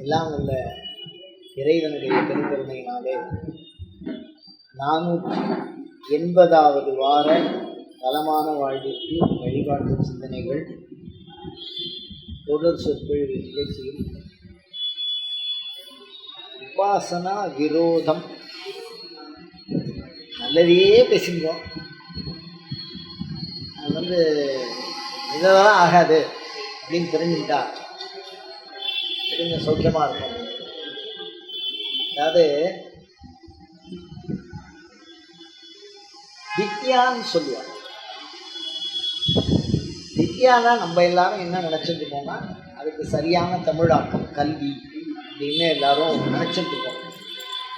எல்லாம் உள்ள இறைவனுடைய பெருங்கருணையினாலே 480வது வார நலமான வாழ்விற்கு வழிபாட்டு சிந்தனைகள் தொடர் சொற்பொழிவு நிகழ்ச்சியில் உபாசனா விரோதம் நல்லதையே பேசிக்கிறோம். அது இதெல்லாம் ஆகாது அப்படின்னு தெரிஞ்சுக்கிட்டா கொஞ்சம் சௌக்கியமாக இருக்கும். அதாவது வித்யான்னு சொல்லுவாங்க. வித்யானா நம்ம எல்லாரும் என்ன நினச்சிட்டு இருக்கோம்னா அதுக்கு சரியான தமிழாக்கம் கல்வி அப்படின்னு எல்லாரும் நினச்சிட்டு இருக்கோம்.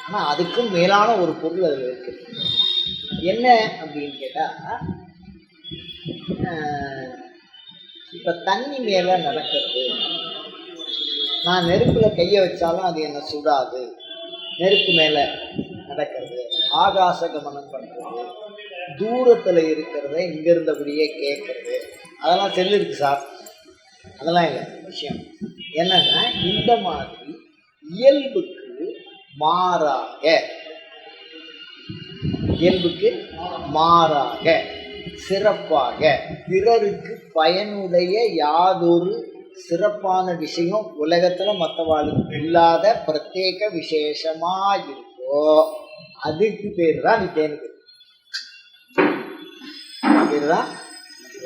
ஆனால் அதுக்கும் மேலான ஒரு பொருள் அதில் இருக்குது. என்ன அப்படின்னு கேட்டால், இப்போ தண்ணி மேலே நடக்கிறது, நான் நெருப்பில் கையை வச்சாலும் அது என்னை சுடாது, நெருப்பு மேலே நடக்கிறது, ஆகாச கமனம் பண்ணுறது, தூரத்தில் இருக்கிறத இங்கிருந்தபடியே கேட்குறது, அதெல்லாம் செல்லிருக்கு சார். அதெல்லாம் இல்லை விஷயம். என்னன்னா இந்த மாதிரி இயல்புக்கு மாறாக சிறப்பாக பிறருக்கு பயனுடைய யாதொரு சிறப்பான விஷயம் உலகத்தில் மற்றவாளுக்கு இல்லாத பிரத்யேக விசேஷமாக இருக்கோ அதுக்கு பேர் தான் வித்யானுக்கு பேர் தான்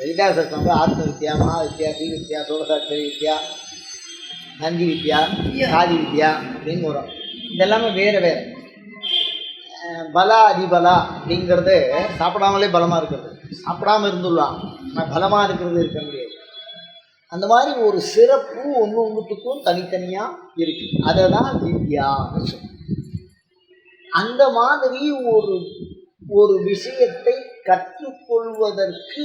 வித்யாசம். ஆத்ம வித்யா, மகா வித்யா, ஸ்ரீ வித்யா, சோழசாட்சரி வித்யா, நந்தி வித்யா, சாதி வித்யா அப்படின்னு வரும். இதெல்லாமே வேறு வேறு. பலா அதிபலா அப்படிங்கிறது சாப்பிடாமலே பலமாக இருக்கிறது, சாப்பிடாமல் இருந்துடலாம், ஆனால் பலமாக இருக்கிறது இருக்க முடியாது. அந்த மாதிரி ஒரு சிறப்பு ஒன்றுத்துக்கும் தனித்தனியாக இருக்குது. அதை தான் வித்யான்னு சொல்லுவோம். அந்த மாதிரி ஒரு விஷயத்தை கற்றுக்கொள்வதற்கு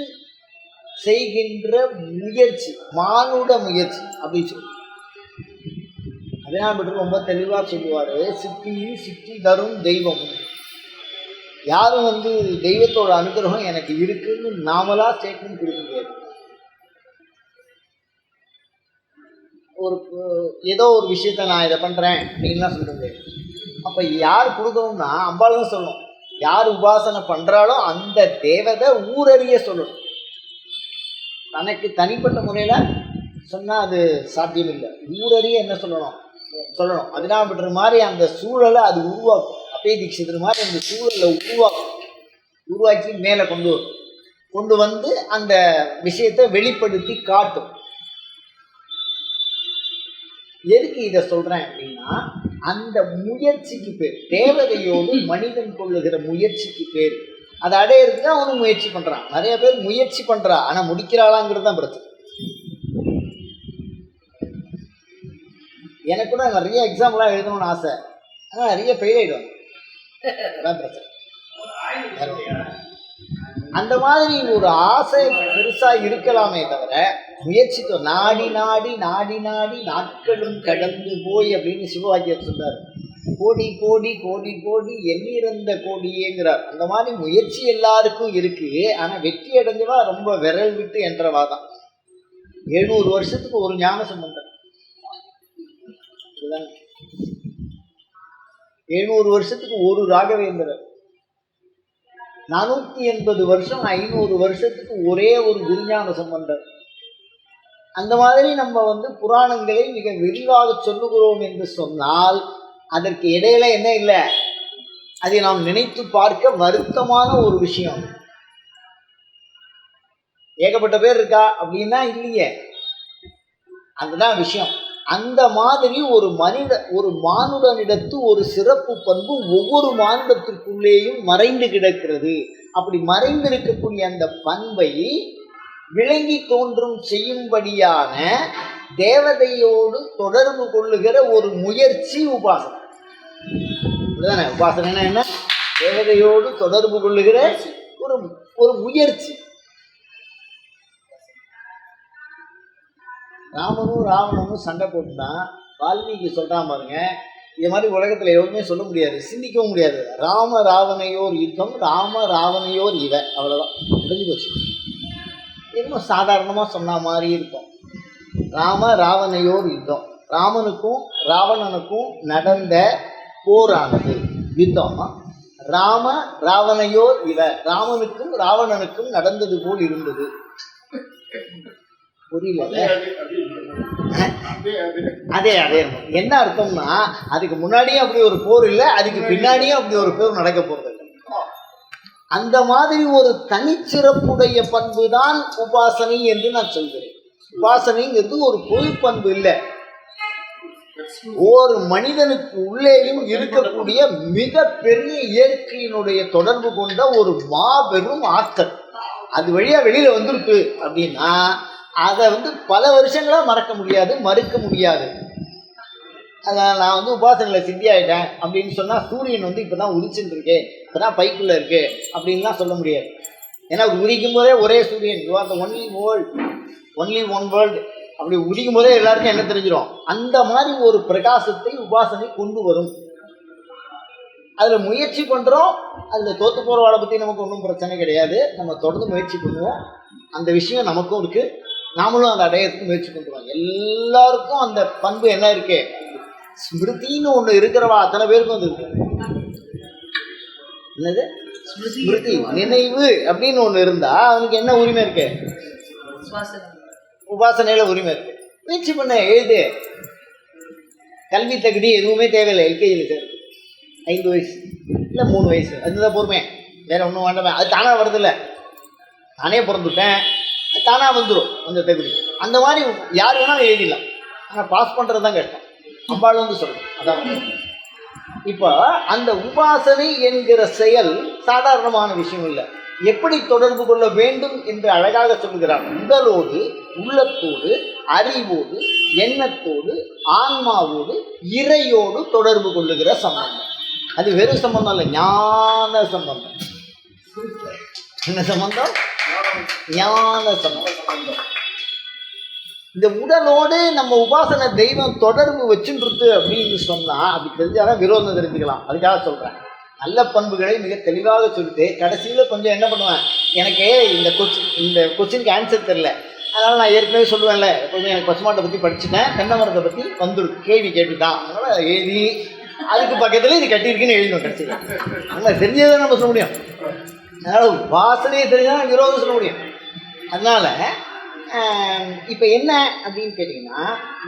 செய்கின்ற முயற்சி, மானுட முயற்சி அப்படின்னு சொல்லுவோம். அதனால் மட்டும் ரொம்ப தெளிவாக சொல்லுவார், சித்தி தரும் தெய்வம். யாரும் தெய்வத்தோட அனுகிரகம் எனக்கு இருக்குன்னு நாமளா ஸ்டேட்மெண்ட் கொடுக்க முடியாது. ஏதோ ஒரு விஷயத்த நான் இதை பண்ணுறேன் அப்படின்லாம் சொல்ல முடியாது. அப்போ யார் கொடுக்கணும்னா அம்பாள் தான் சொல்லணும். யார் உபாசனை பண்ணுறாலோ அந்த தேவதை ஊரறிய சொல்லணும். தனக்கு தனிப்பட்ட முறையில் சொன்னால் அது சாத்தியம் இல்லை. ஊரறிய என்ன சொல்லணும். அதனால் பண்ற மாதிரி அந்த சூழலை அது உருவாக்கும். அப்பே தீட்சிதர் மாதிரி அந்த சூழலை உருவாக்கி மேலே கொண்டு வந்து அந்த விஷயத்தை வெளிப்படுத்தி காட்டும். எதுக்கு இதை சொல்றேன் அப்படின்னா, அந்த முயற்சிக்கு பேர் தேவதையோடு மனிதன் கொள்ளுகிற முயற்சிக்கு பேர். அதை அடையிறதுக்கு அவனும் முயற்சி பண்றான். நிறைய பேர் முயற்சி பண்றா, ஆனா முடிக்கிறாளாங்கிறது தான் பிரச்சனை. எனக்கு கூட நிறைய எக்ஸாம்லாம் எழுதணும்னு ஆசை, ஆனால் நிறைய ஃபெயில் ஆகிடுவாங்க. அதான் பிரச்சனை. அந்த மாதிரி ஒரு ஆசை பெருசாக இருக்கலாமே தவிர முயற்சித்தோ நாடி நாடி நாடி நாடி நாட்களும் கடந்து போய் அப்படின்னு சிவவாக்கியர் சொன்னார். கோடி கோடி கோடி கோடி எண்ணிறந்த கோடியேங்கிறார். அந்த மாதிரி முயற்சி எல்லாருக்கும் இருக்கு, ஆனால் வெற்றி அடைஞ்சவா ரொம்ப விரல் விட்டு என்றவா தான். 700 வருஷத்துக்கு ஒரு ஞான சம்பந்தம், 700 வருஷத்துக்கு ஒரு ராகவேந்திரர், 480 வருஷம் 500 வருஷத்துக்கு ஒரே ஒரு குருஞான சம்பந்தர். அந்த மாதிரி நம்ம புராணங்களை மிக விரிவாக சொல்லுகிறோம் என்று சொன்னால் அதற்கு இடையில என்ன இல்லை, அதை நாம் நினைத்து பார்க்க வருத்தமான ஒரு விஷயம். ஏகப்பட்ட பேர் இருக்கா அப்படின்னா இல்லையே, அதுதான் விஷயம். அந்த மாதிரி ஒரு மானுடனிடத்து ஒரு சிறப்பு பண்பு ஒவ்வொரு மானுடத்திற்குள்ளேயும் மறைந்து கிடக்கிறது. அப்படி மறைந்திருக்கக்கூடிய அந்த பண்பை விளங்கி தோன்றும் செய்யும்படியான தேவதையோடு தொடர்பு கொள்ளுகிற ஒரு முயற்சி உபாசனை. அப்படிதானே? உபாசனை என்ன? தேவதையோடு தொடர்பு கொள்ளுகிற ஒரு முயற்சி. ராமனும் ராவணனும் சண்டை போட்டுதான் வால்மீகி சொல்றான் பாருங்க. இது மாதிரி உலகத்துல எதுவுமே சொல்ல முடியாது, சிந்திக்கவும் முடியாது. ராம ராவணையோர் யுத்தம், ராம ராவணையோர் இவ, அவ்வளவுதான், முடிஞ்சு போச்சு. இன்னும் சாதாரணமா சொன்ன மாதிரி இருக்கும். ராம ராவணையோர் யுத்தம், ராமனுக்கும் ராவணனுக்கும் நடந்த போரானது யுத்தம் ராவணையோ ராமனுக்கும் ராவணனுக்கும் நடந்தது போல் இருந்தது. புரியல? அதே என்ன அர்த்தம்னா, அதுக்கு முன்னாடியும் அப்படி ஒரு போர் இல்லை, அதுக்கு பின்னாடியும் அப்படி ஒரு போர் நடக்க போறது இல்லை. அந்த மாதிரி ஒரு தனிச்சிறப்புடைய பண்பு தான் உபாசனை என்று நான் சொல்கிறேன். உபாசனைங்கிறது ஒரு பொது பண்பு இல்லை, ஒரு மனிதனுக்கு உள்ளேயும் இருக்கக்கூடிய மிக பெரிய இயற்கையினுடைய தொடர்பு கொண்ட ஒரு மாபெரும் ஆற்றல். அது வழியா வெளியில வந்துருக்கு அப்படின்னா அதை பல வருஷங்களா மறக்க முடியாது, மறுக்க முடியாது. அதான் நான் உபாசனையில சித்தி ஆயிட்டேன் அப்படின்னு சொன்னா சூரியன் இப்பதான் உதிச்சுட்டு இருக்கே, இப்பதான் பைக்குள்ள இருக்கு அப்படின்லாம் சொல்ல முடியாது. ஏன்னா உதிக்கும் போதே ஒரே சூரியன், ஒன்லி ஒன் வேர்ல்டு அப்படி உதிக்கும் போதே எல்லாருக்கும் என்ன தெரிஞ்சிடும். அந்த மாதிரி ஒரு பிரகாசத்தை உபாசனை கொண்டு வரும். அதுல முயற்சி பண்றோம். அதுல தோத்து போறவாளை பத்தி நமக்கு ஒன்றும் பிரச்சனை கிடையாது. நம்ம தொடர்ந்து முயற்சி பண்ணுவோம். அந்த விஷயம் நமக்கும் இருக்கு, நாமளும் அதை அடையறதுக்கு முயற்சி பண்ணுறோம். எல்லாருக்கும் அந்த பண்பு என்ன இருக்கு, ஸ்மிருதின்னு ஒன்று இருக்கிறவா அத்தனை பேருக்கும் அது இருக்கு. என்னது ஸ்மிருதி, நினைவு அப்படின்னு ஒன்று இருந்தா அவனுக்கு என்ன உரிமை இருக்கு? உபாசனையில உரிமை இருக்கு. முயற்சி பண்ண, எழுது. கல்வி தகுதி எதுவுமே தேவையில்லை. எல்கேஜியில் சேர்ந்து 5 வயசு இல்லை 3 வயசு அதுதான் பொறுமை, வேற ஒன்றும் வேண்டாமே. அது தானாக வருதில்ல, நானே பிறந்துட்டேன், தானாக வந்துடும் அந்த தகுதி. அந்த மாதிரி யார் வேணாலும் எழுதிடலாம். ஆனால் பாஸ் பண்ணுறது தான் கஷ்டம். அம்பாள் சொல்கிறேன் அதான். இப்போ அந்த உபாசனை என்கிற செயல் சாதாரணமான விஷயம் இல்லை. எப்படி தொடர்பு கொள்ள வேண்டும் என்று அழகாக சொல்கிறார். உடலோடு, உள்ளத்தோடு, அறிவோடு, எண்ணத்தோடு, ஆன்மாவோடு, இறையோடு தொடர்பு கொள்ளுகிற சம்பந்தம். அது வெறும் சம்பந்தம் இல்லை, ஞான சம்பந்தம். என்ன சம்பந்தம்? ஞான சம்பந்தம். இந்த உடலோடு நம்ம உபாசனை தெய்வம் தொடர்பு வச்சுன்றது அப்படின்னு சொன்னால், அப்படி தெரிஞ்சாதான் விரோதம் தெரிஞ்சுக்கலாம். அதுக்காக சொல்கிறேன். நல்ல பண்புகளை மிக தெளிவாக சொல்லிட்டு கடைசியில் கொஞ்சம் என்ன பண்ணுவேன், எனக்கு இந்த கொஸ்டினுக்கு ஆன்சர் தெரில, அதனால் நான் ஏற்கனவே சொல்லுவேன்ல, எப்போதுமே எனக்கு பசுமாட்டை பற்றி படிச்சுட்டேன், தென்னை மரத்தை பற்றி வந்துடும், கேள்வி கேட்டுட்டான், அதனால் எழுதி அதுக்கு பக்கத்தில் இது கட்டியிருக்குன்னு எழுதணும். கடைசியில் அதனால் தெரிஞ்சதை நம்ம சொல்ல முடியும். அதனால் வாசனையை தெரிஞ்சால் விரோதம் சொல்ல முடியும். அதனால் இப்போ என்ன அப்படின்னு கேட்டிங்கன்னா,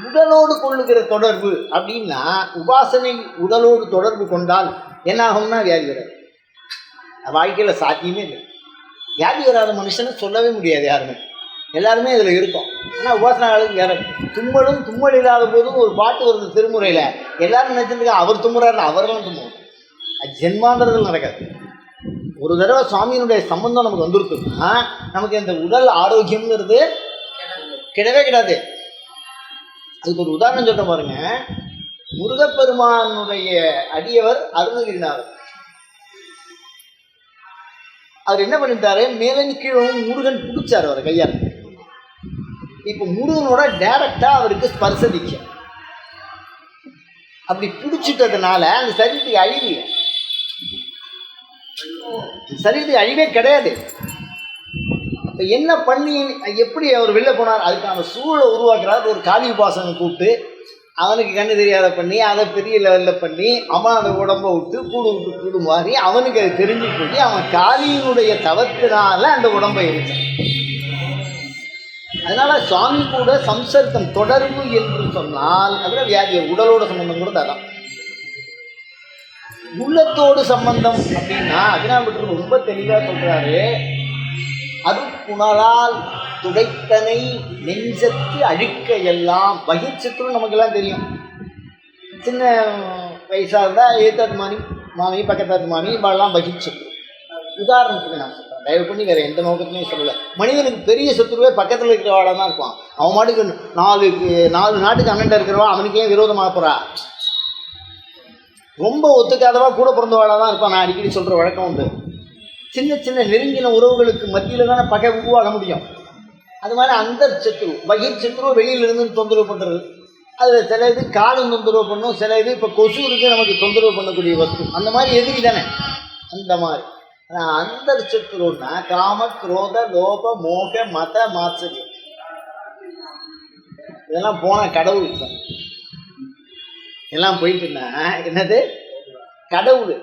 உடலோடு கொள்ளுகிற தொடர்பு அப்படின்னா, உபாசனை உடலோடு தொடர்பு கொண்டால் என்ன ஆகும்னா வியாதி வராது. வாழ்க்கையில் சாத்தியமே இல்லை. வியாதி வராத மனுஷன்னு சொல்லவே முடியாது யாருமே. எல்லாருமே இதில் இருக்கும். ஆனால் உபாசனாளுக்கு வேற தும்மல் இல்லாத போதும் ஒரு பாட்டு வருது திருமுறையில். எல்லாரும் நினைச்சிருக்கா அவர் தும்முறாரு, அவரெல்லாம் தும்முவோம். அது ஜென்மாந்திரத்தில் நடக்காது. ஒரு தடவை சுவாமியினுடைய சம்பந்தம் நமக்கு வந்துருக்குன்னா நமக்கு இந்த உடல் ஆரோக்கியம்ங்கிறது கிடையவே கிடையாது. அதுக்கு ஒரு உதாரணம் சொல்ல பாருங்க. முருகப்பெருமானுடைய அடியவர் அருணகிரிநாதர். அவர் என்ன பண்ணிட்டாரு, மேலும் கீழும் முருகன் பிடிச்சார் அவர் கையால். இப்போ முருகனோட டைரக்டா அவருக்கு ஸ்பர்ச தீட்சை. அப்படி பிடிச்சிட்டதுனால அந்த சரீரத்துக்கு அழிவு, சரீரத்துக்கு அழிவே கிடையாது. அப்போ என்ன பண்ணி எப்படி அவர் வெளில போனார், அதுக்கான சூழலை உருவாக்குறாரு. ஒரு காளி உபாசனை கூப்பிட்டு அவனுக்கு கண்ணு தெரியாத பண்ணி அதை பெரிய லெவலில் பண்ணி அவன் அந்த உடம்பை விட்டு கூடு மாறி அவனுக்கு அது தெரிஞ்சு போய் அவன் காளியினுடைய தவத்தினால அந்த உடம்பை இருந்தான். அதனால சுவாமி கூட சம்சர்க்கம் தொடர்பு என்று சொன்னால் அதில் வியாதி உடலோட சம்பந்தங்கிறது அதான். உள்ளத்தோடு சம்பந்தம் அப்படின்னா அபிராம ரொம்ப தெளிவாக சொல்றாரு. அருட்புணரால் துடைத்தனை நெஞ்சத்து அழுக்க எல்லாம். பகிர்ச்சித்தும் நமக்கெல்லாம் தெரியும். சின்ன வயசாக இருந்தால் ஏத்தாத்து மாமி பக்கத்தாத்து மாமி இவெல்லாம் பகிர்ச்சித்து. உதாரணத்துக்கு நான் சொல்கிறேன், தயவு பண்ணி வேறு எந்த நோக்கத்துலையும் சொல்லலை. மனிதனுக்கு பெரிய சத்துருவே பக்கத்தில் இருக்கிறவாட தான் இருப்பான். அவன் மாட்டுக்கு 4 நாட்டுக்கு அண்ணன் இருக்கிறவா அவனுக்கு ஏன் விரோதமாக போகிறா? ரொம்ப ஒத்துக்காதவா கூட பிறந்தவாடாக தான் இருப்பான். நான் அடிக்கடி சொல்கிற வழக்கம் உண்டு. சின்ன சின்ன நெருங்கின உறவுகளுக்கு மத்தியில் தானே பகை உருவாக முடியும். அது மாதிரி அந்த சத்துரு பகீர் சத்துருவை வெளியிலிருந்து தொந்தரவு பண்ணுறது. அதில் சில இது காலம் தொந்தரவு பண்ணும், சில இது இப்போ கொசு இருக்கு நமக்கு தொந்தரவு பண்ணக்கூடிய வஸ்து. அந்த மாதிரி எதிரி தானே அந்த மாதிரி. ஆனால் அந்த சத்துருன்னா காம குரோத லோப மோக மத மாத்சரியம். இதெல்லாம் போன கடவுள் தான். எல்லாம் போயிட்டுன்னா என்னது கடவுள்.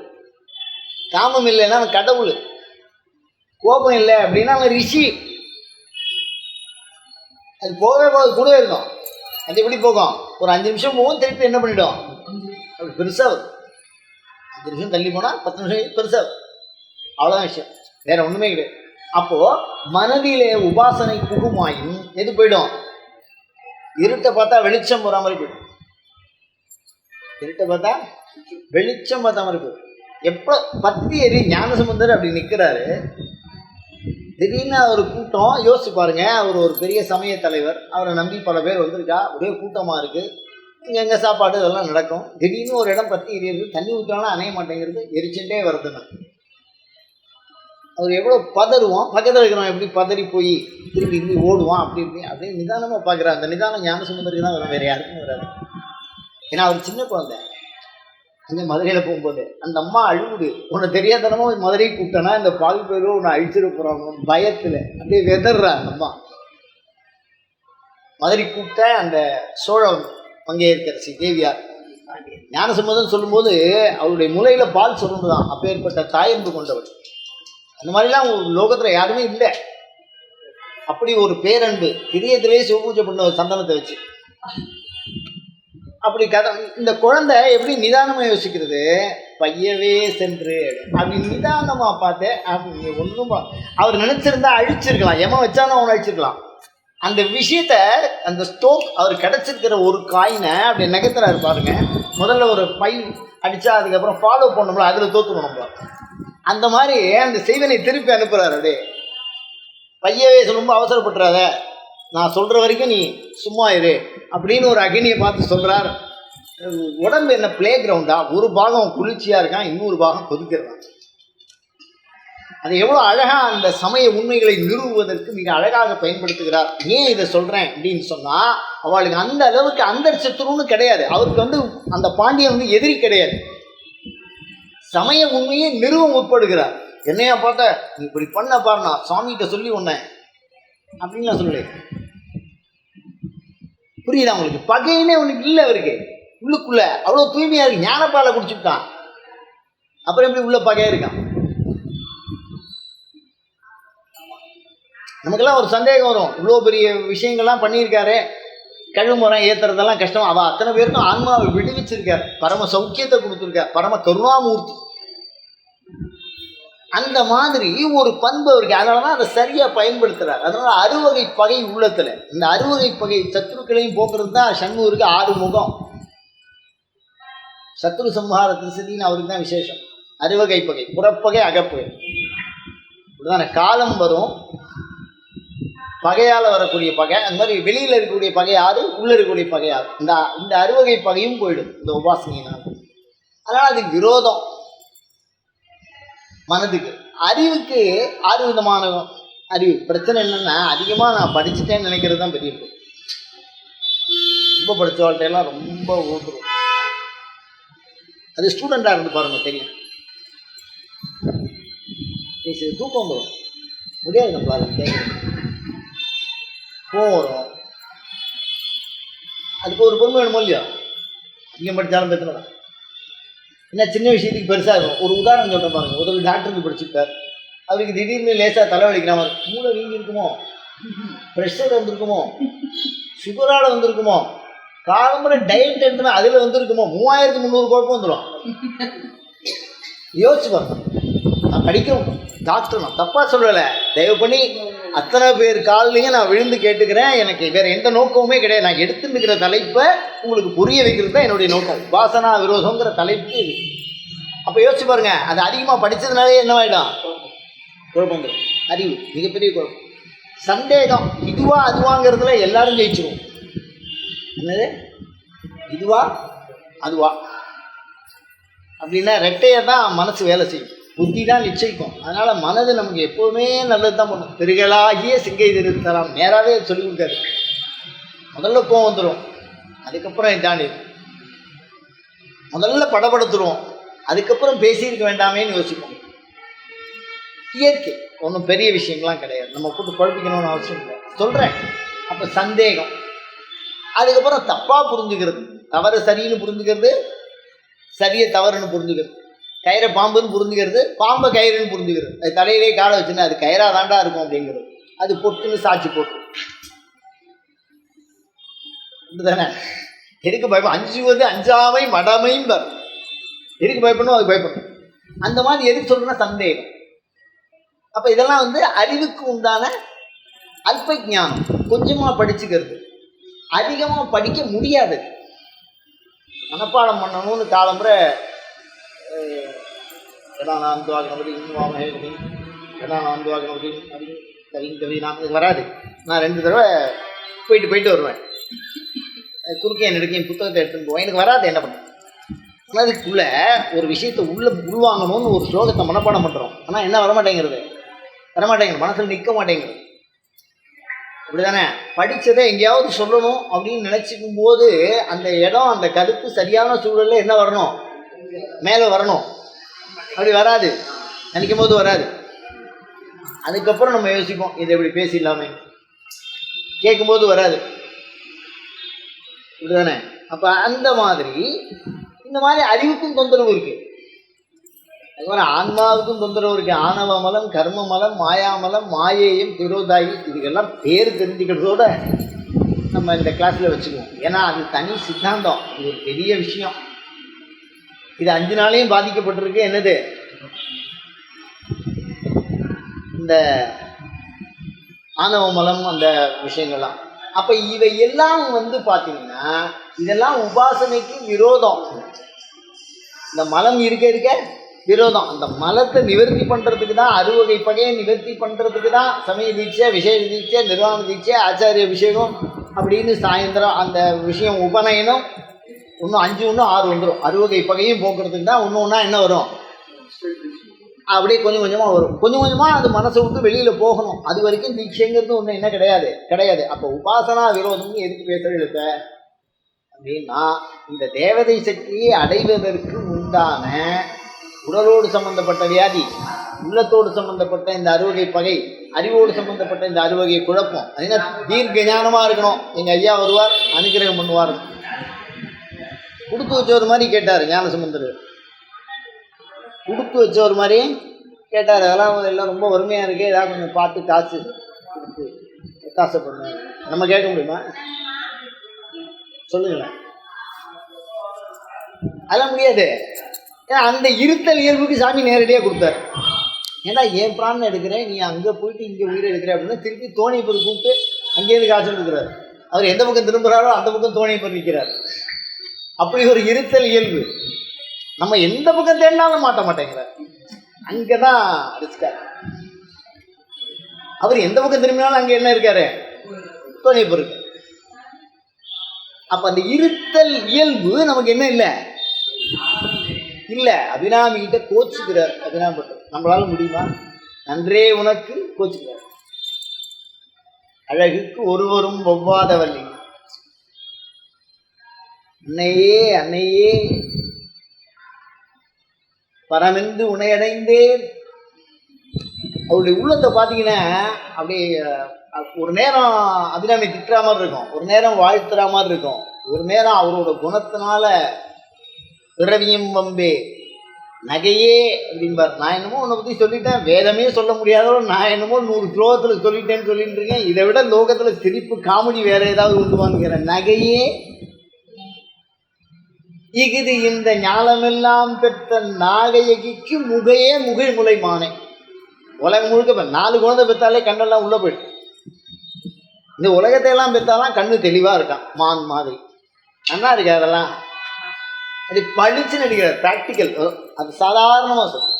காமம் இல்லைன்னா அவன் கடவுள், கோபம் இல்லை அப்படின்னா அவன் ரிஷி. அது போகவே போக கூட இருக்கும். அது எப்படி போகும்? ஒரு 5 நிமிஷம் போகும், திருப்பி என்ன பண்ணிடும்? அப்படி பெருசாக 5 நிமிஷம் தள்ளி போனால் 10 நிமிஷம் பெருசாக, அவ்வளோதான் விஷயம், வேற ஒன்றுமே கிடையாது. அப்போது மனதிலே உபாசனை புகுமாயும் எது போயிடும்? இருட்டை பார்த்தா வெளிச்சம் போகிற மாதிரி போயிடும். இருட்டை பார்த்தா வெளிச்சம் பார்த்தா மாதிரி போயிடும். எப்போ பத்தி எரி ஞானசம்பந்தர் அப்படி நிற்கிறாரு, திடீர்னு ஒரு கூட்டம், யோசிச்சு பாருங்க, அவர் ஒரு பெரிய சமய தலைவர், அவரை நம்பி பல பேர் வந்திருக்கா, ஒரே கூட்டமாக இருக்குது, இங்கே எங்கே சாப்பாடு இதெல்லாம் நடக்கும். திடீர்னு ஒரு இடம் பற்றி எரியுது, தண்ணி ஊற்றாலும் அணைய மாட்டேங்கிறது, எரிச்சுட்டே வருதுன்னா அவர் எவ்வளோ பதறுவோம். பக்கத்தில் இருக்கிறவன் எப்படி பதறி போய் திரும்பி திரும்பி ஓடுவான், அப்படி இப்படி அப்படியே நிதானமாக பார்க்குறாரு. அந்த நிதானம் ஞானசம்பந்தருக்கு தான் வரும், வேறு யாருக்கும் வராது. ஏன்னா அவர் சின்ன குழந்தை. அங்கே மதுரையில் போகும்போது அந்த அம்மா அழுகுது, உன்னை தெரியாதனமா மதுரை கூப்பிட்டனா இந்த பால் பேரும் உன்னை அழிச்சிட போகிறாங்க பயத்தில் அப்படியே வெதர்றா அந்த அம்மா. மதுரை கூப்பிட்ட அந்த சோழ பங்கேற்கரசி தேவியார் ஞானசம்பந்தம் சொல்லும்போது அவருடைய முலையில் பால் சொல்லுதான், அப்பேற்பட்ட தாயன்பு கொண்டவர். அந்த மாதிரிலாம் லோகத்தில் யாருமே இல்லை. அப்படி ஒரு பேரன்பு, இதயத்திலேயே சிவபூஜை பண்ண சந்தனத்தை வச்சு. அப்படி இந்த குழந்தை எப்படி நிதானமாக யோசிக்கிறது? பையவே சென்று அப்படி நிதானமாக பார்த்தேன். அப்படி ஒன்றும் அவர் நினச்சிருந்தா அழிச்சிருக்கலாம், எம வச்சாலும் அவனை அழிச்சிருக்கலாம். அந்த விஷயத்த, அந்த ஸ்டோக் அவர் கிடச்சிருக்கிற ஒரு காயினை அப்படி நகர்த்துறாரு பாருங்க. முதல்ல ஒரு பை அடித்தா அதுக்கப்புறம் ஃபாலோ பண்ணோம்ல, அதில் தோற்றுணும் நம்மள. அந்த மாதிரி அந்த செய்வனை திருப்பி அனுப்புகிறார். அப்படியே பையவே சொல்லும்போது அவசரப்பட்டுறாத, நான் சொல்கிற வரைக்கும் நீ சும்மா இரு அப்படின்னு ஒரு அக்னியை பார்த்து சொல்கிறார். உடம்பு என்ன பிளே கிரவுண்டா? ஒரு பாகம் குளிர்ச்சியாக இருக்கான், இன்னொரு பாகம் கொதிக்கிறான். அது எவ்வளோ அழகாக அந்த சமய உண்மைகளை நிறுவுவதற்கு மிக அழகாக பயன்படுத்துகிறார். ஏன் இதை சொல்கிறேன் அப்படின்னு சொன்னால், அவளுக்கு அந்த அளவுக்கு அந்த சத்துருன்னு கிடையாது. அவருக்கு அந்த பாண்டியன் எதிரி கிடையாது. சமய உண்மையை நிறுவ முற்படுகிறார். என்னையா பார்த்த நீ இப்படி பண்ண பாருண்ணா, சுவாமிகிட்ட சொல்லி ஒன்ன அப்படின்னு நான் சொல்லு. புரியுதா உங்களுக்கு? பகையினே உனக்கு இல்லை அவருக்கு. உள்ளுக்குள்ள அவ்வளோ தூய்மையாக இருக்கு. ஞானப்பாலை குடிச்சுட்டான், அப்புறம் எப்படி உள்ள பகையா இருக்கான்? நமக்கெல்லாம் ஒரு சந்தேகம் வரும், இவ்வளோ பெரிய விஷயங்கள்லாம் பண்ணியிருக்காரு, கழுமுறை ஏற்றுறதெல்லாம் கஷ்டம். அவள் அத்தனை பேருக்கும் ஆன்மாவை விடுவிச்சிருக்கார், பரம சௌக்கியத்தை கொடுத்துருக்கார், பரம கருணாமூர்த்தி. அந்த மாதிரி ஒரு பண்பு அவருக்கு. அதனால தான் அதை சரியாக பயன்படுத்துகிறார். அதனால் அறுவகை பகை உள்ளத்தில், இந்த அறுவகை பகை சத்துருக்களையும் போக்குறது தான் சண்முகருக்கு 6 முகம். சத்ரு சம்ஹார திருசதின்னு அவருக்கு தான் விசேஷம். அறுவகை பகை, புறப்பகை, அகப்பகை. இப்படிதான காலம் வரும், பகையால் வரக்கூடிய பகை. அந்த மாதிரி வெளியில் இருக்கக்கூடிய பகை 6, உள்ளே இருக்கக்கூடிய பகை 6. இந்த அறுவகை பகையும் போயிடும் இந்த உபாசனையினால். அதனால் அதுக்கு விரோதம் மனதுக்கு. அறிவுக்கு 6 விதமான அறிவு. பிரச்சனை என்னென்னா, அதிகமாக நான் படிச்சுட்டேன்னு நினைக்கிறது தான் பெரிய இருக்கும். ரொம்ப படித்தவாழ்கிட்டையெல்லாம் ரொம்ப ஊற்றுரும். அது ஸ்டூடெண்ட்டாக இருந்து பாருங்கள், தெரியும். தூக்கம் வந்துடும், முடியாது நம்மளால கேட்குறது. கோவம் வரும். அதுக்கு ஒரு பொறுமை வேணுமோ இல்லையோ? இங்கே படித்தாலும் பிரச்சனை தான். என்ன சின்ன விஷயத்துக்கு பெருசாக இருக்கும். ஒரு உதாரணம் சொல்கிறேன் பாருங்கள். ஒரு டாக்டருக்கு படிச்சுட்டார், அவருக்கு திடீர்னு லேசாக தலைவலிக்கிற மாதிரி, மூளை வீங்கி இருக்குமோ, ப்ரெஷர் வந்திருக்குமோ, சுகரால் வந்திருக்குமோ, காலம்புற டயட் எடுத்துனா அதில் வந்திருக்குமோ, 3300 குழப்பம் வந்துடும். யோசிச்சு பாருங்க. நான் படிக்கிறோம் டாக்டர், நான் தப்பாக சொல்லலை, தயவு பண்ணி அத்தனை பேர் காலையும் நான் விழுந்து கேட்டுக்கிறேன். எனக்கு வேறு எந்த நோக்கமுமே கிடையாது. நான் எடுத்துருக்கிற தலைப்பை உங்களுக்கு புரிய வைக்கிறது தான் என்னுடைய நோக்கம். வாசனா விரோதங்கிற தலைப்பு இது. அப்போ யோசிச்சு பாருங்க, அது அதிகமாக படித்ததுனாலே என்னவாயிடும்? குழப்பம். அறிவு மிகப்பெரிய குழப்பம். சந்தேகம், இதுவா அதுவாங்கிறதுல எல்லாரும் ஜெயிச்சிருவோம். என்னது இதுவா அதுவா அப்படின்னா ரெட்டையை தான் மனசு வேலை செய்யும், புத்தி தான் நிச்சயிக்கும். அதனால் மனது நமக்கு எப்போவுமே நல்லது தான் பண்ணும். திருகளாகிய சிங்கை திருத்தலாம் நேராகவே சொல்லிக் கொடுக்காது. முதல்ல கோவம் வந்துடும், அதுக்கப்புறம் இதாண்டி முதல்ல படப்படுத்துருவோம், அதுக்கப்புறம் பேசியிருக்க வேண்டாமேன்னு யோசிப்போம். இயற்கை, ஒன்றும் பெரிய விஷயங்கள்லாம் கிடையாது. நம்ம கூட்டு குழப்பிக்கணும்னு அவசியம் இல்லை, சொல்கிறேன். அப்போ சந்தேகம், அதுக்கப்புறம் தப்பாக புரிஞ்சுக்கிறது. தவறு சரின்னு புரிஞ்சுக்கிறது, சரியை தவறுன்னு புரிஞ்சுக்கிறது, கயிறை பாம்புன்னு புரிஞ்சுக்கிறது, பாம்பை கயிறுன்னு புரிஞ்சுக்கிறது. அது தலையிலே காலை வச்சுன்னா அது கயிறா தாண்டா இருக்கும் அப்படிங்கிறது. அது பொட்டுன்னு சாட்சி போட்டு தானே. எதுக்கு பயப்படும்? அஞ்சுவது அஞ்சாமை மடமையும் வரும். எதுக்கு பயப்படணும்? அது பயப்படணும். அந்த மாதிரி எதுக்கு சொல்றேன்னா சந்தேகம். அப்போ இதெல்லாம் வந்து அறிவுக்கு உண்டான அல்ப ஞானம். கொஞ்சமாக படிச்சுக்கிறது, அதிகமாக படிக்க முடியாது. மனப்பாடம் பண்ணணும்னு காலம்புரை கதானாந்துவாகனபதி இன்னுவாமகேகதி கதானாந்துவாகனபதி அப்படின்னு கவின் கவி நான் இது வராது. நான் 2 தடவை போயிட்டு வருவேன். குறுக்கே நெடுக்கையும் புத்தகத்தை எடுத்துன்னு போவேன். எனக்கு வராது. என்ன பண்ணுறேன்? அதுக்குள்ளே ஒரு விஷயத்தை உள்வாங்கணும்னு ஒரு ஸ்லோகத்தை மனப்பாடம் பண்ணுறோம். ஆனால் என்ன வரமாட்டேங்கிறது? மனசில் நிற்க மாட்டேங்கிறது. அப்படிதானே? படித்ததை எங்கேயாவது சொல்லணும் அப்படின்னு நினச்சிக்கும் போது அந்த இடம், அந்த கருத்து சரியான சூழலில் என்ன வரணும்? மேலே வரணும். அப்படி வராது. நினைக்கும் போது வராது. அதுக்கப்புறம் நம்ம யோசிப்போம், இதை எப்படி பேசிடலாமே. கேட்கும்போது வராது. இப்படிதானே? அப்போ அந்த மாதிரி இந்த மாதிரி அறிவுக்கும் தொந்தரவு இருக்குது. அது மாதிரி ஆன்மாவுக்கும் தொந்தரவு இருக்குது. ஆணவ மலம், கர்ம மலம், மாயாமலம், மாயேயம், திரோதாயி, இதுக்கெல்லாம் பேர் தெரிஞ்சுக்கிறதோட நம்ம இந்த கிளாஸில் வச்சுக்குவோம். ஏன்னா அது தனி சித்தாந்தம். இது ஒரு பெரிய விஷயம். இது 5 நாளையும் பாதிக்கப்பட்டிருக்கு. என்னது? இந்த ஆணவ மலம், அந்த விஷயங்கள்லாம். அப்போ இவை எல்லாம் வந்து பார்த்தீங்கன்னா இதெல்லாம் உபாசனைக்கு விரோதம். இந்த மலம் இருக்க விரோதம். அந்த மலத்தை நிவர்த்தி பண்ணுறதுக்கு தான், அறுவகை பகையை நிவர்த்தி பண்ணுறதுக்கு தான் சமய தீட்சை, விசேஷ தீட்சை, நிர்வாண தீட்சை, ஆச்சாரிய அபிஷேகம் அப்படின்னு சாயந்தரம் அந்த விஷயம் உபநயனம். இன்னும் 5 இன்னும் 6 வந்துடும். அறுவகை பகையும் போக்குறதுக்கு தான் ஒன்றா என்ன வரும்? அப்படியே கொஞ்சம் கொஞ்சமாக வரும். கொஞ்சம் கொஞ்சமாக அது மனசை விட்டு வெளியில் போகணும். அது வரைக்கும் தீட்சைங்கிறது ஒன்று என்ன கிடையாது. அப்போ உபாசனா விரோதம்னு எதுக்கு பேசுறது அப்படின்னா, இந்த தேவதை சக்தியை அடைவதற்கு உண்டான உடலோடு சம்பந்தப்பட்ட வியாதி, உள்ளத்தோடு சம்பந்தப்பட்ட இந்த அறுவகை பகை, அறிவோடு சம்பந்தப்பட்ட இந்த அறுவகை குழப்பம், அது என்ன தீர்க்க ஞானமாக இருக்கணும். எங்கள் ஐயா வருவார், அனுகிரகம் பண்ணுவார். கொடுத்து வச்சவர் மாதிரி கேட்டார் ஞானசம்பந்தர். கொடுத்து வச்சவர் மாதிரி கேட்டார். அதெல்லாம் எல்லாம் ரொம்ப வறுமையாக இருக்குது, ஏதாவது கொஞ்சம் பார்த்து காசு கொடுத்து காசை பண்ணுவார். நம்ம கேட்க முடியுமா? சொல்லுங்களேன். அதெல்லாம் முடியாது. ஏன்னா அந்த இருத்தல் இயல்புக்கு சாமி நேரடியாக கொடுத்தார். ஏன்னா என் பிராணம் எடுக்கிறேன், நீ அங்கே போயிட்டு இங்கே உயிரை எடுக்கிறேன் அப்படின்னா திருப்பி தோணியப்பர் கூப்பிட்டு அங்கேயிருந்து காசு கொடுக்குறாரு. அவர் எந்த பக்கம் திரும்புகிறாரோ அந்த பக்கம் தோணியப்பர் நிற்கிறார். அப்படி ஒரு இருத்தல் இயல்பு. நம்ம எந்த பக்கம் தேடினாலும் மாட்டேங்கிறார். அங்கே தான் அடிச்சுக்கார். அவர் எந்த பக்கம் திரும்பினாலும் அங்கே என்ன இருக்காரு? தோணியப்பர் இருக்கு. அப்போ அந்த இருத்தல் இயல்பு நமக்கு என்ன இல்லை. அபிராமிகிட்ட கோச்சுக்கிறார் அபிராமப்பட்டர். நம்மளால முடியுமா? நன்றே உனக்கு கோச்சுக்கிறார். அழகுக்கு ஒருவரும் ஒவ்வாதவல்லி, அன்னையே பரமென்று உனையடைந்தேன். அவருடைய உள்ளத்தை பார்த்தீங்கன்னா அப்படியே ஒரு நேரம் அபிராமி திட்டுற மாதிரி இருக்கும், ஒரு நேரம் வாழ்த்துற மாதிரி இருக்கும், ஒரு நேரம் அவரோட குணத்தினால பிறவியும் வம்பே நகையே அப்படின்பார். நான் என்னமோ உன்னை பற்றி சொல்லிட்டேன், வேதமே சொல்ல முடியாதோ நான் என்னமோ 100 ஸ்லோகத்தில் சொல்லிட்டேன்னு சொல்லிட்டு இருக்கேன். இதை விட லோகத்தில் சிரிப்பு காமெடி வேறு ஏதாவது உண்டு வாங்குகிறேன். நகையே இகுது இந்த ஞானமெல்லாம் பெற்ற நாகையகிக்கு முகையே முகை முலை மானே. உலகம் முழுக்க 4 குழந்தை பெற்றாலே கண்ணெல்லாம் உள்ளே போயிட்டு, இந்த உலகத்தை எல்லாம் பெற்றாலாம் கண்ணு தெளிவாக இருக்கான், மான் மாதிரி நல்லா இருக்கு. அதெல்லாம் அது படிச்சு நடிக்கிறார், ப்ராக்டிக்கல். அது சாதாரணமாக சொல்லும்.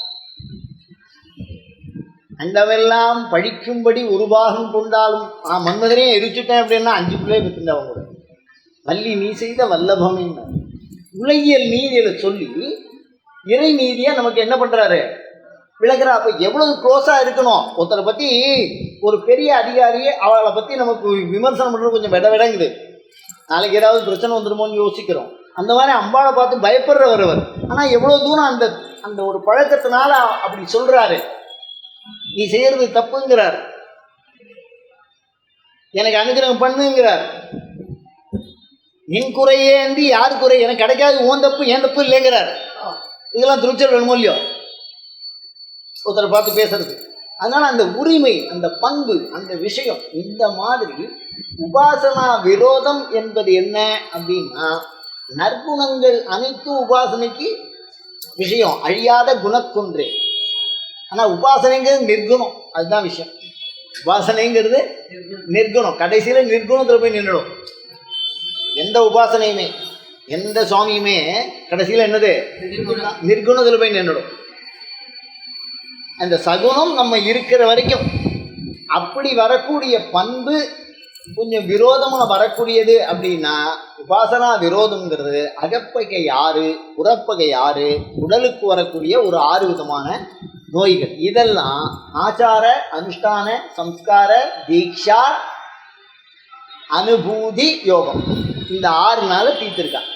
அண்டமெல்லாம் பழிக்கும்படி ஒரு பாகம் கொண்டாலும் நான் மன்மதனையும் எரிச்சுட்டேன் அப்படின்னா 5 பிள்ளையை பெற்றுண்டா அவங்க கூட. வள்ளி நீ செய்த வல்லபமே உலகியல் நீதியில சொல்லி இறை நீதியை நமக்கு என்ன பண்ணுறாரு? விளக்குறா. அப்போ எவ்வளவு க்ளோஸாக இருக்கணும் ஒருத்தரை பற்றி. ஒரு பெரிய அதிகாரியே அவளை பற்றி நமக்கு விமர்சனம் பண்ணுறது கொஞ்சம் விடங்குது. நாளைக்கு ஏதாவது பிரச்சனை வந்துடுமோன்னு யோசிக்கிறோம். அந்த மாதிரி அம்பாளை பார்த்து பயப்படுறவர் அவர். ஆனால் எவ்வளோ தூரம் அந்த அந்த ஒரு பழக்கத்தினால அப்படி சொல்கிறாரு. நீ செய்கிறது தப்புங்கிறார், எனக்கு அனுகிரகம் பண்ணுங்கிறார். நின் குறையேந்தி யார் குறை, எனக்கு கிடைக்காது, ஓன் தப்பு ஏன் தப்பு இல்லைங்கிறார். இதெல்லாம் துணிச்சல் வேணுமோ இல்லையோ ஒருத்தரை பார்த்து பேசுறது. அதனால் அந்த உரிமை, அந்த பண்பு, அந்த விஷயம், இந்த மாதிரி உபாசனா விரோதம் என்பது என்ன அப்படின்னா, நற்குணங்கள் அனைத்தும் உபாசனைக்கு விஷயம், அழியாத குணக்குன்றே. ஆனால் உபாசனைங்கிறது நிர்குணம், அதுதான் விஷயம். உபாசனைங்கிறது நிர்குணம், கடைசியில் நிர்குணத்தில் போய் நின்றுடும். எந்த உபாசனையுமே, எந்த சுவாமியுமே கடைசியில் என்னது, நிர்குணத்தில் போய் நின்றுடும். அந்த சகுனம் நம்ம இருக்கிற வரைக்கும் அப்படி வரக்கூடிய பண்பு கொஞ்சம் விரோதமாக வரக்கூடியது அப்படின்னா, உபாசனா விரோதம்ங்கிறது அகப்பகை 6, புறப்பகை 6, உடலுக்கு வரக்கூடிய ஒரு 6 விதமான நோய்கள். இதெல்லாம் ஆச்சார அனுஷ்டான சம்ஸ்கார தீக்ஷா அனுபூதி யோகம், இந்த 6 நாள் தீர்த்திருக்காங்க.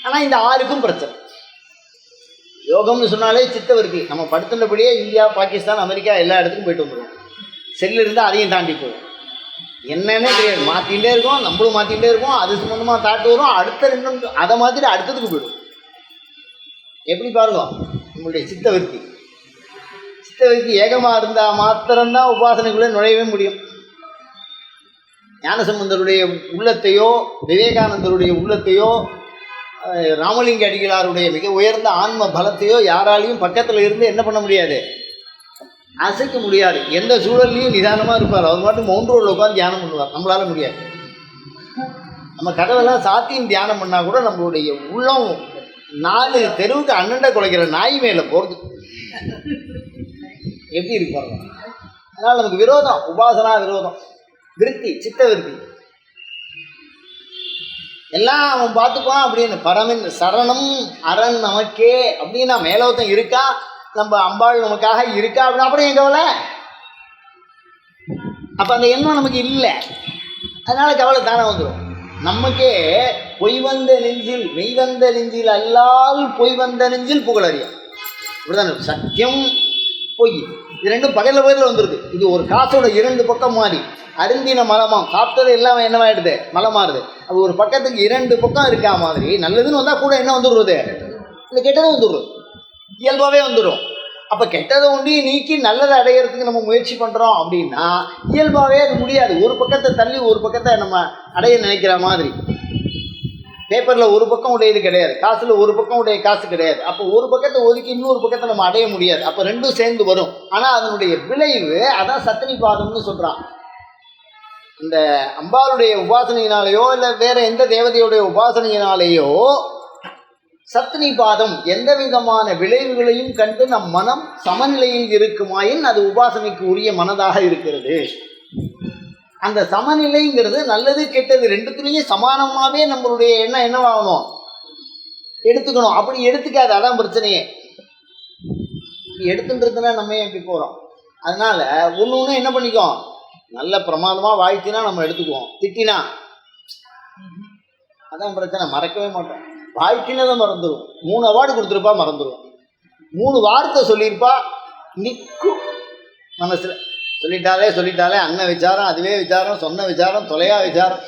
ஆனால் இந்த 6க்கும் பிரச்சனை. யோகம்னு சொன்னாலே சித்தவருக்கு நம்ம படுத்துட்டபடியே இந்தியா, பாகிஸ்தான், அமெரிக்கா எல்லா இடத்துக்கும் போயிட்டு வந்துடுவோம். செல்லு இருந்தால் அதையும் தாண்டி போவோம். என்னன்னே தெரியாது, மாற்றிகிட்டே இருக்கோம், நம்மளும் மாற்றிகிட்டே இருக்கோம். அது சம்மந்தமாக தாட்டு வரும், அடுத்த 2 அதை மாதிரி அடுத்ததுக்கு போயிடும். எப்படி பாருங்க, நம்மளுடைய சித்தவருக்கு ஏகமாக இருந்தால் மாத்திரம்தான் உபாசனைக்குள்ளே நுழையவே முடியும். ஞானசம்பந்தருடைய உள்ளத்தையோ, விவேகானந்தருடைய உள்ளத்தையோ, ராமலிங்க அடிகளாருடைய மிக உயர்ந்த ஆன்ம பலத்தையோ யாராலையும் பக்கத்தில் இருந்து என்ன பண்ண முடியாது, அசைக்க முடியாது. எந்த சூழல்லையும் நிதானமாக இருப்பார். அவர் மட்டும் மவுண்டரோடு உட்காந்து தியானம் பண்ணுவார். நம்மளால முடியாது. நம்ம கதவெல்லாம் சாத்தியும் தியானம் பண்ணால் கூட நம்மளுடைய உள்ளம் 4 தெருவுக்கு அண்ணண்டை குலைக்கிற நாய் மேலே போகிறது எப்படி இருப்பார். அதனால் நமக்கு விரோதம், உபாசனா விரோதம், விருத்தி, சித்த விருத்தி எல்லாம் அவன் பார்த்துக்குவான் அப்படின்னு. பரமின் சரணம் அரண் நமக்கே அப்படின்னா மேலோத்தம் இருக்கா, நம்ம அம்பாள் நமக்காக இருக்கா அப்படின்னா அப்புறம் என் கவலை. அப்போ அந்த எண்ணம் நமக்கு இல்லை, அதனால கவலை தானே வந்துடும். நமக்கே பொய் வந்த நெஞ்சில் மெய் வந்த நெஞ்சில் அல்லால் பொய் வந்த நெஞ்சில் புகழறியும். இப்படிதானே சத்தியம் பொய் இது 2ம் பகையில் பகையில் வந்துடுது. இது ஒரு காசோட 2 பக்கம் மாறி அருந்தின மலமாக சாப்பிட்டது எல்லாம் என்னவாயிடுது, மலமாறுது. அது ஒரு பக்கத்துக்கு 2 பக்கம் இருக்கா மாதிரி நல்லதுன்னு வந்தால் கூட என்ன வந்துடுறது, இந்த கெட்டதும் வந்துடுறது, இயல்பாகவே வந்துடும். அப்போ கெட்டதை ஒன்றி நீக்கி நல்லதை அடையிறதுக்கு நம்ம முயற்சி பண்ணுறோம் அப்படின்னா இயல்பாகவே அது முடியாது. ஒரு பக்கத்தை தள்ளி ஒரு பக்கத்தை நம்ம அடைய நினைக்கிற மாதிரி. பேப்பரில் ஒரு பக்கம் உடையது கிடையாது, காசில் ஒரு பக்கம் உடைய காசு கிடையாது. அப்போ ஒரு பக்கத்தை ஒதுக்கி இன்னொரு பக்கத்தை நம்ம அடைய முடியாது. அப்போ 2ம் சேர்ந்து வரும். ஆனால் அதனுடைய விளைவு அதான் சத்தினி பாதம்னு சொல்கிறான். இந்த அம்பாளுடைய உபாசனையினாலேயோ இல்லை வேற எந்த தேவதையுடைய உபாசனையினாலேயோ சத்தினி பாதம் எந்த விதமான விளைவுகளையும் கண்டு நம் மனம் சமநிலையில் இருக்குமாயின் அது உபாசனைக்கு உரிய மனதாக இருக்கிறது. அந்த சமநிலைங்கிறது நல்லது கெட்டது 2த்துலேயும் சமானமாகவே நம்மளுடைய எண்ணம் என்னவாகணும், எடுத்துக்கணும். அப்படி எடுத்துக்காது, அதான் பிரச்சனையே. எடுத்துன்றதுன்னா நம்ம எப்படி போகிறோம். அதனால ஒன்று என்ன பண்ணிக்கோம், நல்ல பிரமாதமாக வாழ்த்தினா நம்ம எடுத்துக்குவோம், திட்டினா அதான் பிரச்சனை, மறக்கவே மாட்டோம். வாழ்த்தினதை மறந்துடுவோம். 3 அவார்டு கொடுத்துருப்பா மறந்துடுவோம், 3 வார்த்தை சொல்லியிருப்பா நிற்கும் மனசில். சொல்லிட்டாலே அன்ன விசாரம், அதுவே விசாரம், சொன்ன விசாரம், தொலையா விசாரம்.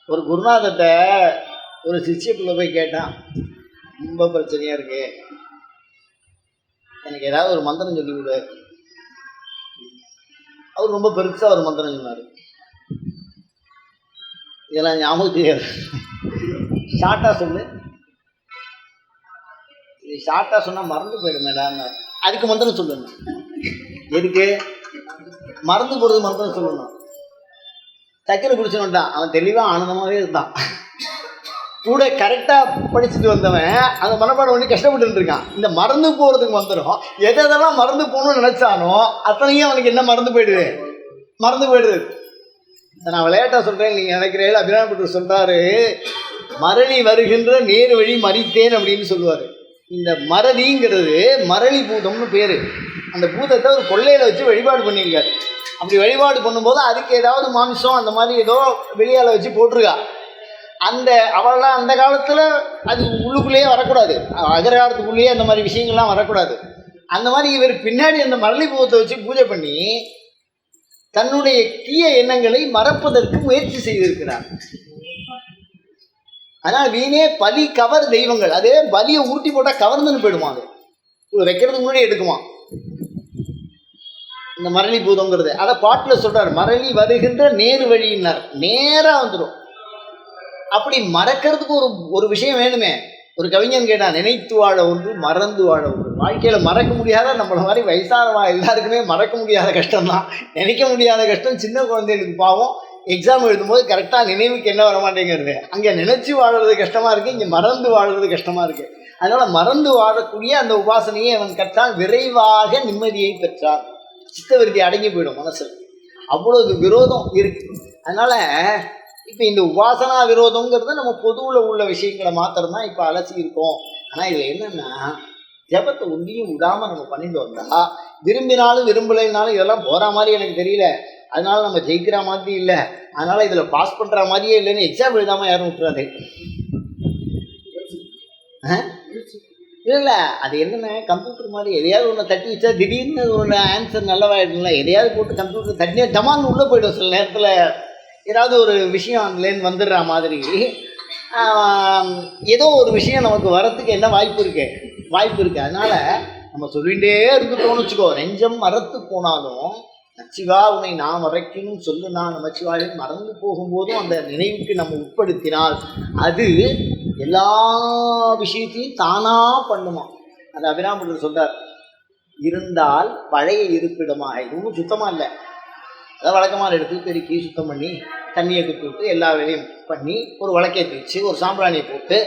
ஒரு குருநாதத்தை ஒரு சிஷ்யக்குள்ள போய் கேட்டான், ரொம்ப பிரச்சனையாக இருக்கு, எனக்கு ஏதாவது ஒரு மந்திரம் சொல்லி கொடு. அவர் ரொம்ப பெருசாக ஒரு மந்திரம் சொன்னார். இதெல்லாம் ஞாபகம் ஷார்ட்டாக சொல்லு, இது ஷார்ட்டாக சொன்னால் மறந்து போயிடும் மேடம், அதுக்கு மந்திரம் சொல்லணும். எதுக்கு மறந்து போகிறது மந்திரம் சொல்லணும். டக்குன்னு பிடிச்சவன்ட்டான், அவன் தெளிவாக ஆனந்தமாகவே இருந்தான். கூட கரெக்டாக படிச்சுட்டு வந்தவன் அந்த மனப்பாடம் பண்ணி கஷ்டப்பட்டு இருக்கான். இந்த மறந்து போகிறதுக்கு மந்திரம் எதெல்லாம் மறந்து போகணும்னு நினச்சானோ அத்தனையும் அவனுக்கு என்ன மறந்து போயிடுது. நான் விளையாட்டாக சொல்கிறேன், நீங்கள் நினைக்கிறீர்கள். அபிராமபட்டர் சொல்கிறாரு, மரளி வருகின்ற நேர் வழி மறித்தேன் அப்படின்னு சொல்லுவார். இந்த மரளிங்கிறது மரளி பூதம்னு பேர். அந்த பூதத்தை ஒரு கொள்ளையில் வச்சு வழிபாடு பண்ணியிருக்காரு. அப்படி வழிபாடு பண்ணும்போது அதுக்கு ஏதாவது மாமிசம் அந்த மாதிரி ஏதோ வெளியால் வச்சு போட்டிருக்கா. அவள்லாம் அந்த காலத்தில் அது உள்ளுக்குள்ளேயே வரக்கூடாது, அகரகாலத்துக்குள்ளேயே அந்த மாதிரி விஷயங்கள்லாம் வரக்கூடாது. அந்த மாதிரி இவர் பின்னாடி அந்த மரளி பூதத்தை வச்சு பூஜை பண்ணி தன்னுடைய தீய எண்ணங்களை மறப்பதற்கு முயற்சி செய்திருக்கிறார். ஆனால் வீணே பலி கவர் தெய்வங்கள், அதே பலியை உருட்டி போட்டால் கவர்ந்துன்னு போயிடுமா, அது வைக்கிறதுக்கு முன்னாடி எடுக்குமா இந்த மரளி பூதங்கிறது. அதை பாட்டில் சொல்றார், மரளி வருகின்ற நேரு வழியினார், நேராக வந்துடும். அப்படி மறக்கிறதுக்கு ஒரு விஷயம் வேணுமே. ஒரு கவிஞன் கேட்டான், நினைத்து வாழ ஒன்று மறந்து வாழ ஒன்று. வாழ்க்கையில் மறக்க முடியாத, நம்மள மாதிரி வயசானவா எல்லாருக்குமே மறக்க முடியாத கஷ்டம்தான். நினைக்க முடியாத கஷ்டம் சின்ன குழந்தைகளுக்கு பாவம். எக்ஸாம் எழுதும்போது கரெக்டாக நினைவுக்கு என்ன வர மாட்டேங்கிறது. அங்கே நினைச்சு வாழறது கஷ்டமாக இருக்குது, இங்கே மறந்து வாழறது கஷ்டமாக இருக்குது. அதனால் மறந்து வாழக்கூடிய அந்த உபாசனையை அவன் கற்றால் விரைவாக நிம்மதியை பெற்றான். சித்தவிருத்தி அடங்கி போயிடும் மனசு. அவ்வளவு விரோதம் இருக்குது. அதனால் இப்போ இந்த உபாசனா விரோதங்கிறது நம்ம பொதுவில் உள்ள விஷயங்களை மாத்திரம்தான் இப்போ அலசி இருக்கோம். ஆனால் இதில் என்னென்னா, ஜபத்தை ஒன்றியும் விடாமல் நம்ம பண்ணிட்டு வந்தால், விரும்பினாலும் விரும்பலைனாலும் இதெல்லாம் போகிற மாதிரி எனக்கு தெரியல, அதனால் நம்ம ஜெயிக்கிற மாதிரி இல்லை, அதனால் இதில் பாஸ் பண்ணுற மாதிரியே இல்லைன்னு எக்ஸாம் எழுதாமல் யாரும் விட்டுறாது. இல்லை அது என்னென்ன, கம்ப்யூட்டர் மாதிரி எதையாவது ஒன்று தட்டி வச்சா திடீர்னு ஒரு ஆன்சர் நல்லவாயிடும்ல. எதையாவது போட்டு கம்ப்யூட்டர் தட்டினே டமான்னு உள்ளே போய்டும். சில நேரத்தில் ஏதாவது ஒரு விஷயம் அதுலேருந்து வந்துடுற மாதிரி ஏதோ ஒரு விஷயம் நமக்கு வரத்துக்கு என்ன வாய்ப்பு இருக்குது. அதனால் நம்ம சொல்லிகிட்டே இருக்கட்டோம்னு வச்சுக்கோ. நெஞ்சம் மறத்து போனாலும் நச்சிவா உன்னை நான் மறைக்கணும் சொல்லு, நான் நமச்சிவாயும் மறந்து போகும்போதும் அந்த நினைவுக்கு நம்ம உட்படுத்தினால் அது எல்லா விஷயத்தையும் தானாக பண்ணுமா. அது அபிராமர் சொல்றார், இருந்தால் பழைய இருப்பிடமாக. இதுவும் சுத்தமாக இல்லை, அதை வழக்கமாக எடுத்து பெருக்கி சுத்தம் பண்ணி தண்ணியை குத்தி விட்டு எல்லா வேலையும் பண்ணி ஒரு வழக்கேற்றி வச்சு ஒரு சாம்பிராணியை போட்டு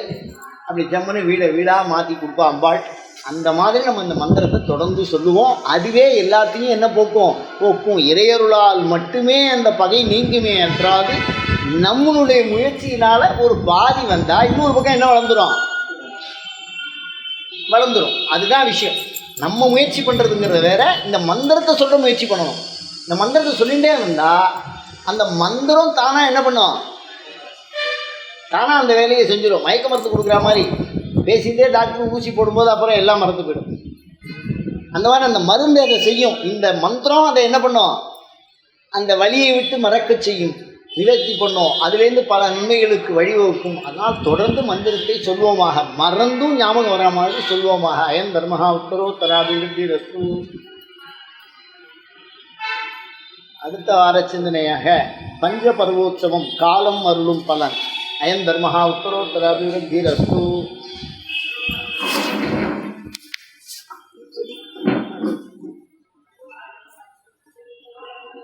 அப்படி ஜம்முன்னு வீடாக மாற்றி கொடுப்பா அம்பாள். அந்த மாதிரி நம்ம இந்த மந்திரத்தை தொடர்ந்து சொல்லுவோம். அதுவே எல்லாத்தையும் என்ன போக்கும். இறையருளால் மட்டுமே அந்த பகை நீங்குமே என்றாது நம்மளுடைய முயற்சியினால் ஒரு பாதி வந்தால் இன்னொரு பக்கம் என்ன வளர்ந்துடும். அதுதான் விஷயம். நம்ம முயற்சி பண்ணுறதுங்கிறத வேற, இந்த மந்திரத்தை சொல்கிற முயற்சி பண்ணணும். இந்த மந்திரத்தை சொல்லிகிட்டே வந்தால் அந்த மந்திரம் தானாக என்ன பண்ணும், தானாக அந்த வேலையை செஞ்சிடும். மயக்க மருந்து கொடுக்குற மாதிரி பேசிகிட்டே டாக்டர் ஊசி போடும்போது அப்புறம் எல்லாம் மறந்து போயிடும். அந்த மாதிரி அந்த மருந்து அதை செய்யும். இந்த மந்திரம் அதை என்ன பண்ணும், அந்த வலியை விட்டு மறக்க செய்யும், நிவர்த்தி பண்ணும். அதுலேருந்து பல நன்மைகளுக்கு வழிவகுக்கும். அதனால் தொடர்ந்து மந்திரத்தை சொல்வோமாக, மறந்தும் ஞாபகம் வரா மாதிரி சொல்வோமாக. அயம் தர்மஹா உத்தரோத்தராபிவிருத்தி ரஸ்து. அடுத்த வார சிந்தனையாக பஞ்ச பர்வோத்சவம் காலம் அருளும் பலன். அயம் தர்மஹா உத்தரோத்தராபிவிருத்தி ரஸ்து.